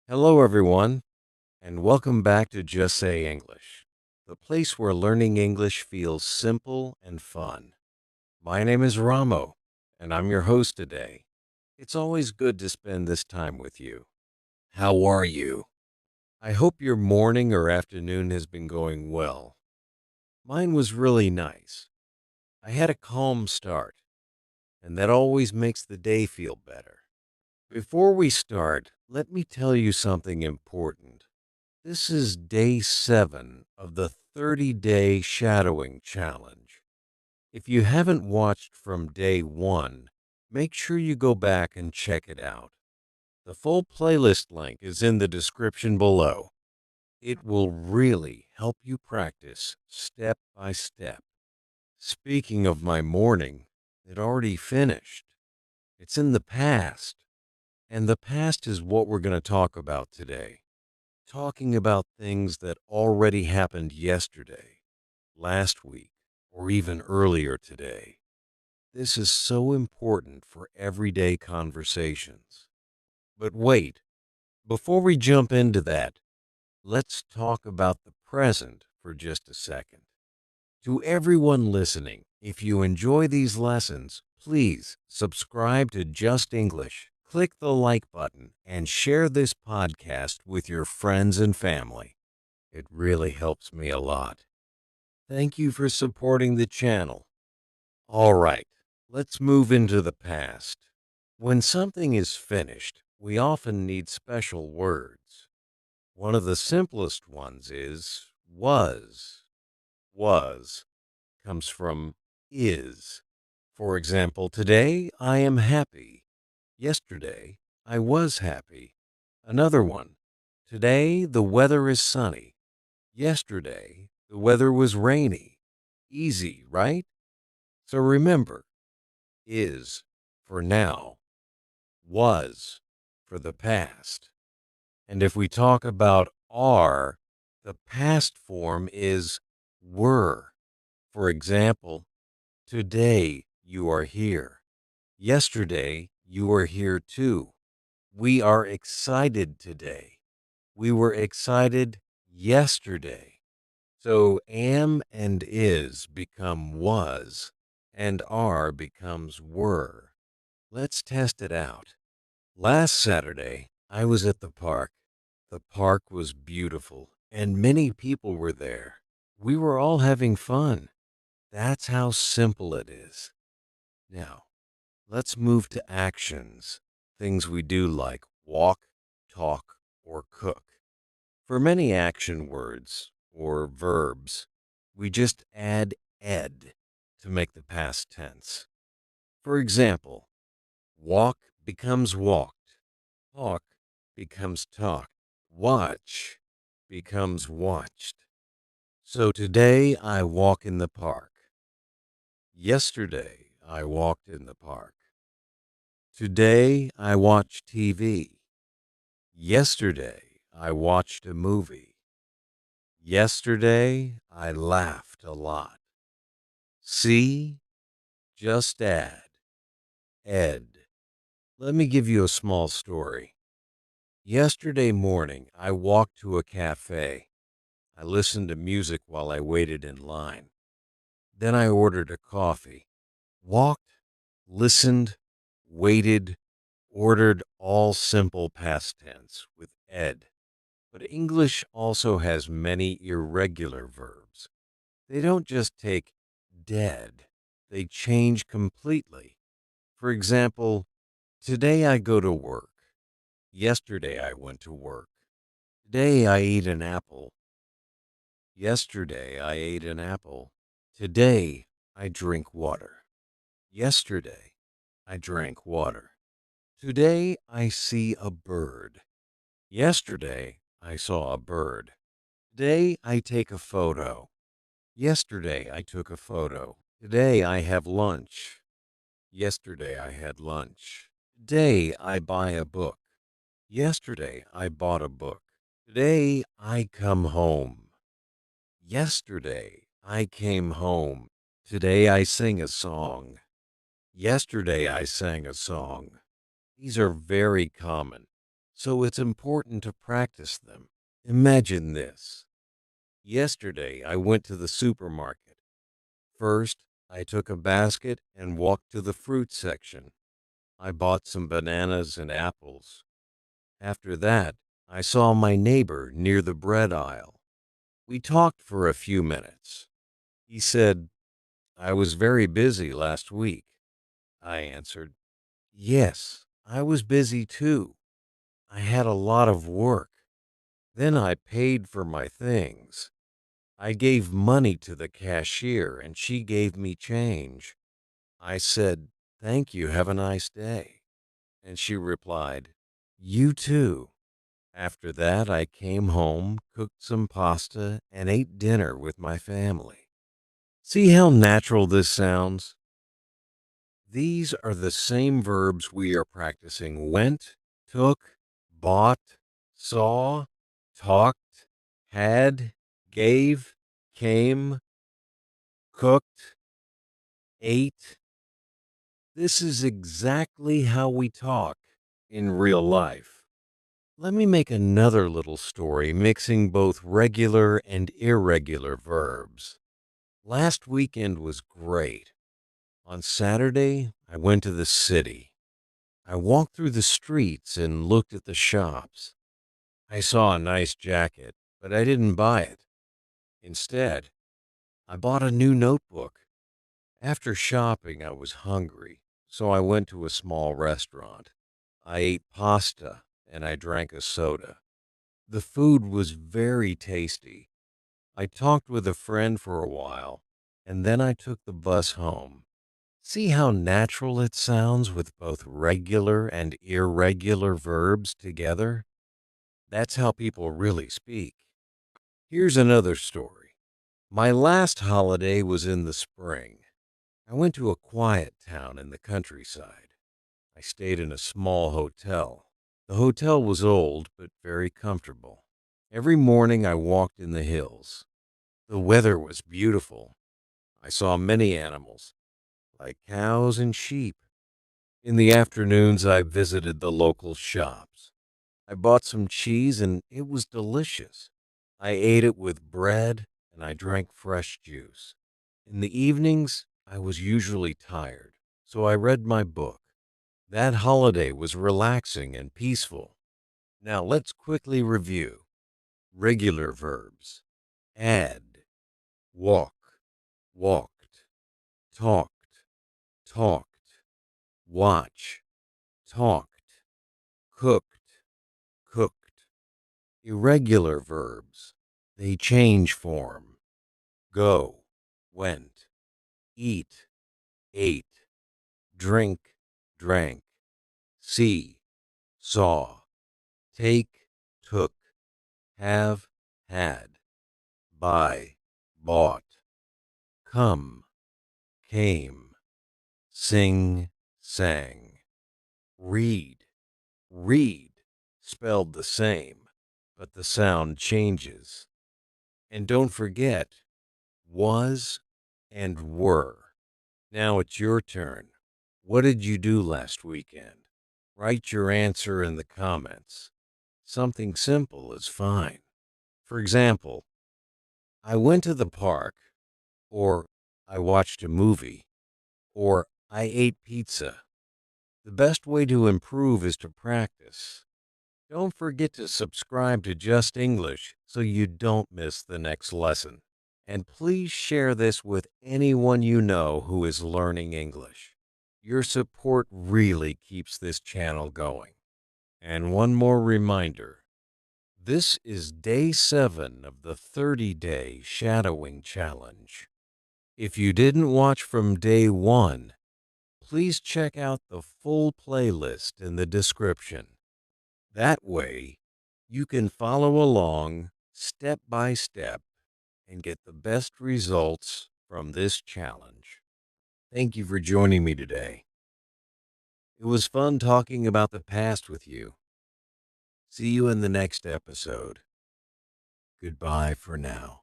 Hello, everyone, and welcome back to Just Say English, the place where learning English feels simple and fun. My name is Ramo, and I'm your host today. It's always good to spend this time with you. How are you? I hope your morning or afternoon has been going well. Mine was really nice. I had a calm start, and that always makes the day feel better. Before we start, let me tell you something important. This is day 7 of the 30-day shadowing challenge. If you haven't watched from day 1, make sure you go back and check it out. The full playlist link is in the description below. It will really help you practice step by step. Speaking of my morning, it already finished. It's in the past, and the past is what we're going to talk about today. Talking about things that already happened yesterday, last week, or even earlier today. This is so important for everyday conversations. But wait, before we jump into that, let's talk about the present for just a second. To everyone listening, if you enjoy these lessons, please subscribe to Just English, click the like button, and share this podcast with your friends and family. It really helps me a lot. Thank you for supporting the channel. All right, let's move into the past. When something is finished, we often need special words. One of the simplest ones is was. Was comes from is. For example, today I am happy. Yesterday I was happy. Another one. Today the weather is sunny. Yesterday the weather was rainy. Easy, right? So remember, is for now, was for the past. And if we talk about are, the past form is were. For example, today you are here. Yesterday you were here too. We are excited today. We were excited yesterday. So am and is become was, and are becomes were. Let's test it out. Last Saturday, I was at the park. The park was beautiful, and many people were there. We were all having fun. That's how simple it is. Now, let's move to actions, things we do like walk, talk, or cook. For many action words, or verbs, we just add ed to make the past tense. For example, walk becomes walked, talk becomes talked, watch becomes watched. So today I walk in the park. Yesterday I walked in the park. Today I watched TV. Yesterday I watched a movie. Yesterday I laughed a lot. See? Just add. Ed. Let me give you a small story. Yesterday morning, I walked to a cafe. I listened to music while I waited in line. Then I ordered a coffee. Walked, listened, waited, ordered, all simple past tense with ed. But English also has many irregular verbs. They don't just take dead, they change completely. For example, today I go to work. Yesterday I went to work. Today I eat an apple. Yesterday I ate an apple. Today I drink water. Yesterday I drank water. Today I see a bird. Yesterday I saw a bird. Today I take a photo. Yesterday I took a photo. Today I have lunch. Yesterday I had lunch. Today I buy a book. Yesterday I bought a book. Today I come home. Yesterday I came home. Today I sing a song. Yesterday I sang a song. These are very common. so it's important to practice them. Imagine this. Yesterday, I went to the supermarket. First, I took a basket and walked to the fruit section. I bought some bananas and apples. After that, I saw my neighbor near the bread aisle. We talked for a few minutes. He said, "I was very busy last week." I answered, "Yes, I was busy too. I had a lot of work." Then I paid for my things. I gave money to the cashier and she gave me change. I said, "Thank you, have a nice day." And she replied, "You too." After that, I came home, cooked some pasta, and ate dinner with my family. See how natural this sounds? These are the same verbs we are practicing: went, took, bought, saw, talked, had, gave, came, cooked, ate. This is exactly how we talk in real life. Let me make another little story mixing both regular and irregular verbs. Last weekend was great. On Saturday, I went to the city. I walked through the streets and looked at the shops. I saw a nice jacket, but I didn't buy it. Instead, I bought a new notebook. After shopping, I was hungry, so I went to a small restaurant. I ate pasta and I drank a soda. The food was very tasty. I talked with a friend for a while, and then I took the bus home. See how natural it sounds with both regular and irregular verbs together? That's how people really speak. Here's another story. My last holiday was in the spring. I went to a quiet town in the countryside. I stayed in a small hotel. The hotel was old, but very comfortable. Every morning I walked in the hills. The weather was beautiful. I saw many animals, like cows and sheep. In the afternoons, I visited the local shops. I bought some cheese and it was delicious. I ate it with bread and I drank fresh juice. In the evenings, I was usually tired, so I read my book. That holiday was relaxing and peaceful. Now let's quickly review. Regular verbs: add, walk, walked, talked, talked, watch, talked, cooked, cooked. Irregular verbs: they change form. Go, went, eat, ate, drink, drank, see, saw, take, took, have, had, buy, bought, come, came, sing, sang, read, read, spelled the same, but the sound changes. And don't forget, was and were. Now it's your turn. What did you do last weekend? Write your answer in the comments. Something simple is fine. For example, I went to the park, or I watched a movie, or I ate pizza. The best way to improve is to practice. Don't forget to subscribe to Just English so you don't miss the next lesson. And please share this with anyone you know who is learning English. Your support really keeps this channel going. And one more reminder. This is day 7 of the 30-day shadowing challenge. If you didn't watch from day 1, please check out the full playlist in the description. That way, you can follow along step by step and get the best results from this challenge. Thank you for joining me today. It was fun talking about the past with you. See you in the next episode. Goodbye for now.